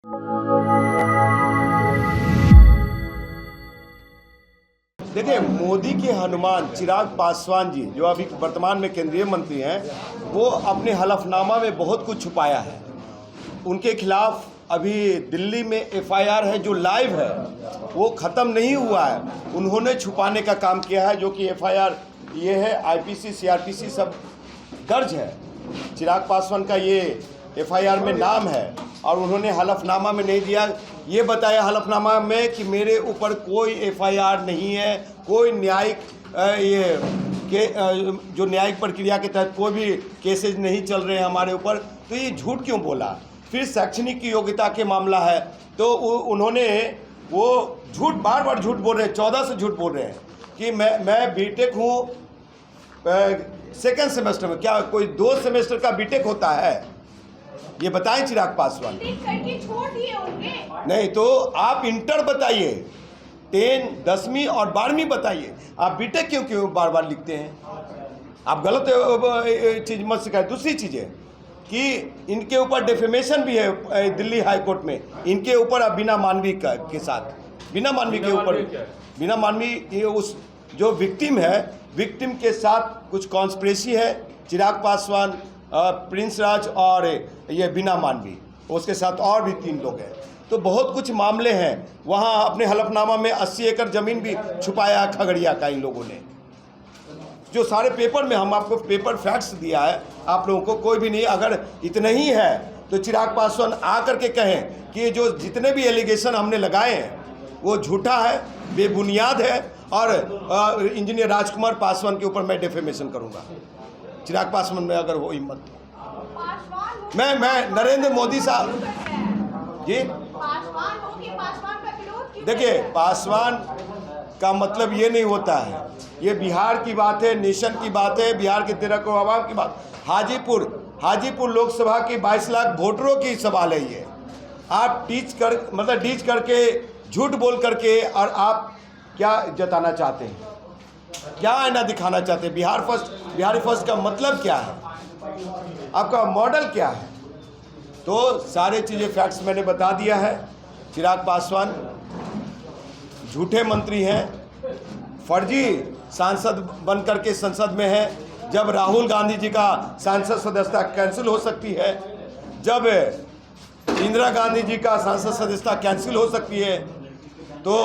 देखिए, मोदी के हनुमान चिराग पासवान जी जो अभी वर्तमान में केंद्रीय मंत्री हैं, वो अपने हलफनामा में बहुत कुछ छुपाया है। उनके खिलाफ अभी दिल्ली में एफआईआर है जो लाइव है, वो ख़त्म नहीं हुआ है। उन्होंने छुपाने का काम किया है, जो कि एफआईआर ये है, आईपीसी सीआरपीसी सब दर्ज है। चिराग पासवान का ये एफआईआर में नाम है और उन्होंने हलफनामा में नहीं दिया। ये बताया हलफनामा में कि मेरे ऊपर कोई एफआईआर नहीं है, कोई न्यायिक जो न्यायिक प्रक्रिया के तहत कोई भी केसेज नहीं चल रहे हैं हमारे ऊपर। तो ये झूठ क्यों बोला? फिर शैक्षणिक योग्यता के मामला है तो उन्होंने वो झूठ बार बार झूठ बोल रहे हैं, 14 से झूठ बोल रहे हैं कि मैं बीटेक हूँ सेकेंड सेमेस्टर में। क्या कोई 2 सेमेस्टर का बीटेक होता है? ये बताएं चिराग पासवान। छोड़ दिए होंगे। नहीं तो आप इंटर बताइए, 10, 10वीं और 12वीं बताइए। आप बीटेक क्यों बार बार लिखते हैं? आप गलत चीज़ मत सिखाएं। दूसरी चीज़ है कि इनके ऊपर डिफेमेशन भी है दिल्ली हाई कोर्ट में, इनके ऊपर बिना मानवी के साथ, बिना मानवी के ऊपर, बिना मानवी उस जो विक्टिम है, विक्टिम के साथ कुछ कॉन्स्पिरेसी है। चिराग पासवान, प्रिंस राज और ये बिना मानवी, उसके साथ और भी 3 लोग हैं। तो बहुत कुछ मामले हैं। वहाँ अपने हलफनामा में 80 एकड़ ज़मीन भी छुपाया खगड़िया का इन लोगों ने, जो सारे पेपर में हम आपको पेपर फैक्ट्स दिया है आप लोगों को। कोई भी नहीं, अगर इतना ही है तो चिराग पासवान आ करके कहें कि जो जितने भी एलिगेशन हमने लगाए हैं वो झूठा है, बेबुनियाद है और इंजीनियर राजकुमार पासवान के ऊपर मैं डिफेमेशन करूंगा। चिराग पासवान में अगर वो हिम्मत, मैं नरेंद्र मोदी साहब जी, देखिए, पासवान का मतलब ये नहीं होता है। ये बिहार की बात है, नेशन की बात है, बिहार के 13 करोड़ आवाम की बात। हाजीपुर लोकसभा की 22 लाख वोटरों की सवाल है ये। आप डीच करके, झूठ बोल करके, और आप क्या जताना चाहते हैं, क्या आईना दिखाना चाहते हैं? बिहारी फर्स्ट का मतलब क्या है? आपका मॉडल क्या है? तो सारे चीज़ें फैक्ट्स मैंने बता दिया है। चिराग पासवान झूठे मंत्री हैं, फर्जी सांसद बन करके संसद में है। जब राहुल गांधी जी का सांसद सदस्यता कैंसिल हो सकती है, जब इंदिरा गांधी जी का सांसद सदस्यता कैंसिल हो सकती है, तो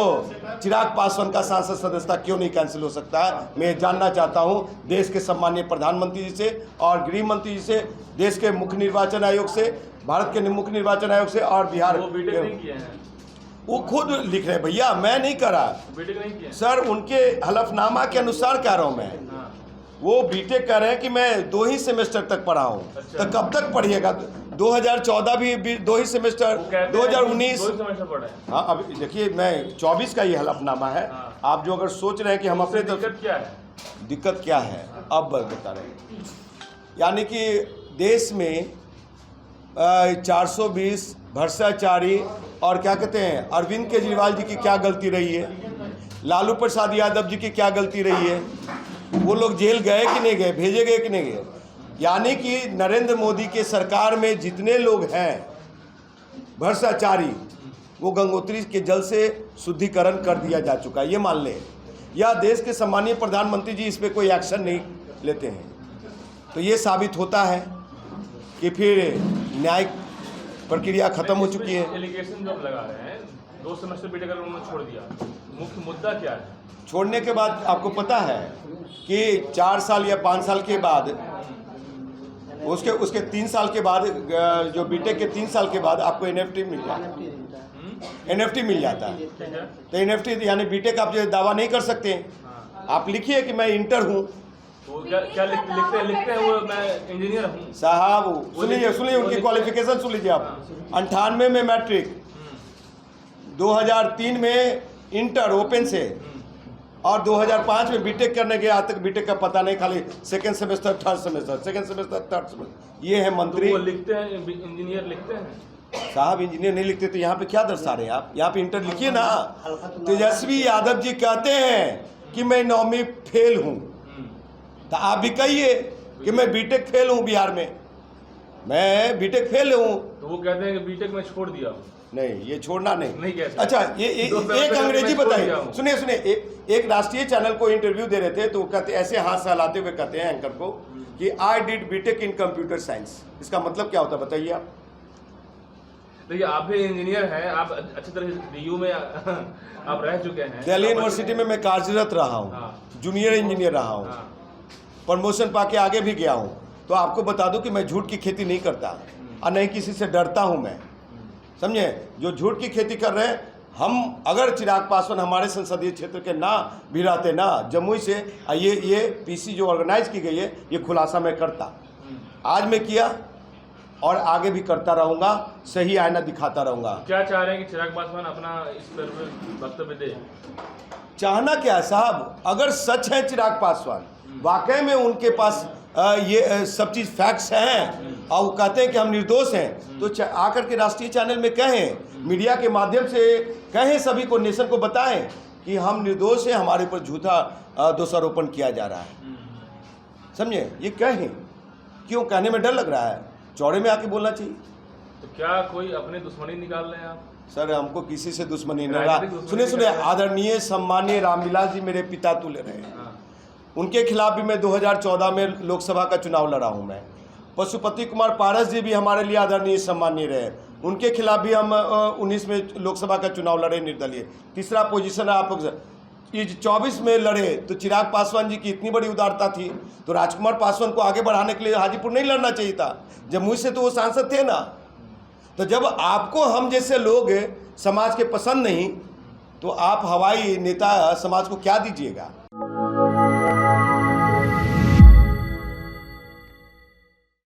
चिराग पासवान का सांसद सदस्यता क्यों नहीं कैंसिल हो सकता है? मैं जानना चाहता हूं देश के सम्मानीय प्रधानमंत्री जी से और गृह मंत्री जी से, देश के मुख्य निर्वाचन आयोग से, भारत के मुख्य निर्वाचन आयोग से और बिहार। वो खुद लिख रहे हैं भैया, मैं नहीं करा सर, उनके हलफनामा के अनुसार कह रहा हूं मैं। वो बीटेक कह रहे हैं कि मैं 2 ही सेमेस्टर तक पढ़ा हूं। तो कब तक पढ़िएगा? 2014 भी 2 ही सेमेस्टर, 2019। हाँ, अब देखिए, मैं 24 का ये हलफनामा है। आप जो अगर सोच रहे हैं कि हम अपने दिक्कत क्या है अब बता रहे हैं, यानी कि देश में 420 भ्रष्टाचारी और क्या कहते हैं, अरविंद केजरीवाल जी की क्या गलती रही है, लालू प्रसाद यादव जी की क्या गलती रही है, वो लोग जेल गए कि नहीं गए, भेजे गए कि नहीं गए। यानी कि नरेंद्र मोदी के सरकार में जितने लोग हैं भ्रष्टाचारी, वो गंगोत्री के जल से शुद्धिकरण कर दिया जा चुका है, ये मान लें। या देश के सम्मानीय प्रधानमंत्री जी इस पर कोई एक्शन नहीं लेते हैं, तो ये साबित होता है कि फिर न्यायिक प्रक्रिया खत्म हो चुकी है। एलिगेशन जो लगा रहे हैं, 2 सेमेस्टर बीटेक उन्होंने छोड़ दिया, मुख्य मुद्दा क्या है? छोड़ने के बाद आपको पता है कि 4 साल या 5 साल के बाद, उसके 3 साल के बाद, जो बीटेक के 3 साल के बाद आपको एनएफटी मिल जाता है। एनएफटी मिल जाता है। तो एनएफटी यानी बीटेक आप जो दावा नहीं कर सकते। आप लिखिए कि मैं इंटर हूँ, तो क्या लिखते हैं वो मैं इंजीनियर हूँ। साहब सुनिए उनकी क्वालिफिकेशन सुन लीजिए आप। 98 में मैट्रिक, 2003 में इंटर ओपन से, और 2005 में बीटेक करने गया। आज तक बीटेक का पता नहीं, खाली सेकंड सेमेस्टर, थर्ड सेमेस्टर। ये है मंत्री। तो वो लिखते हैं इंजीनियर लिखते हैं साहब, इंजीनियर नहीं लिखते तो यहाँ पे क्या दर्शा रहे हैं आप? यहाँ पे इंटर लिखिए ना। तेजस्वी यादव जी कहते हैं कि मैं 9वीं फेल हूँ, तो आप भी कहिए कि मैं बीटेक फेल हूँ बिहार में। मैं बीटेक फेल हूँ। तो वो कहते हैं कि बीटेक में छोड़ दिया। नहीं, ये छोड़ना नहीं नहीं। कह सकते। अच्छा, ये दो एक सेमेस्टर अंग्रेजी में छोड़ बताइए, दिया हूँ। सुनिए सुनिए, एक राष्ट्रीय चैनल को इंटरव्यू दे रहे थे तो कहते ऐसे हाथ सहलाते हुए कहते हैं एंकर को कि I did BTech in computer science. इसका मतलब क्या होता है बताइए आप? देखिए आप भी इंजीनियर हैं, आप अच्छी तरह से डीयू में आप रह चुके हैं। दिल्ली आप यूनिवर्सिटी में मैं कार्यरत रहा हूँ, हाँ। जूनियर इंजीनियर रहा हूँ, हाँ, प्रमोशन पाके आगे भी गया हूँ। तो आपको बता दूं कि मैं झूठ की खेती नहीं करता और नहीं किसी से डरता हूँ मैं, समझे? जो झूठ की खेती कर रहे हैं, हम अगर चिराग पासवान हमारे संसदीय क्षेत्र के ना भी रहते ना, जमुई से ये पीसी जो ऑर्गेनाइज की गई है, ये खुलासा मैं करता, आज मैं किया और आगे भी करता रहूँगा, सही आईना दिखाता रहूँगा। क्या चाह रहे हैं कि चिराग पासवान अपना इस पर वक्तव्य दे? चाहना क्या है साहब, अगर सच है चिराग पासवान वाकई में उनके पास ये सब चीज़ फैक्ट्स हैं और वो कहते हैं कि हम निर्दोष हैं, तो आकर के राष्ट्रीय चैनल में कहें, मीडिया के माध्यम से कहें, सभी को, नेशन को बताएं कि हम निर्दोष हैं, हमारे ऊपर झूठा दोषारोपण किया जा रहा है, समझे? ये कहें, क्यों कहने में डर लग रहा है? चौड़े में आके बोलना चाहिए। तो क्या कोई अपने दुश्मनी निकाल रहे हैं आप? सर हमको किसी से दुश्मनी नहीं राजनीतिक रहा। दुश्मनी सुनिए, नहीं। आदरणीय सम्मानीय रामविलास जी मेरे पिता तुल्य रहे हैं, हाँ, उनके खिलाफ भी मैं 2014 में लोकसभा का चुनाव लड़ा हूं मैं। पशुपति कुमार पारस जी भी हमारे लिए आदरणीय सम्मानीय रहे, उनके खिलाफ भी हम 19 में लोकसभा का चुनाव लड़े निर्दलीय। तीसरा पोजीशन आप 24 में लड़े तो चिराग पासवान जी की इतनी बड़ी उदारता थी तो राजकुमार पासवान को आगे बढ़ाने के लिए हाजीपुर नहीं लड़ना चाहिए था, जमुई से तो वो सांसद थे ना। तो जब आपको हम जैसे लोग समाज के पसंद नहीं तो आप हवाई नेता समाज को क्या दीजिएगा?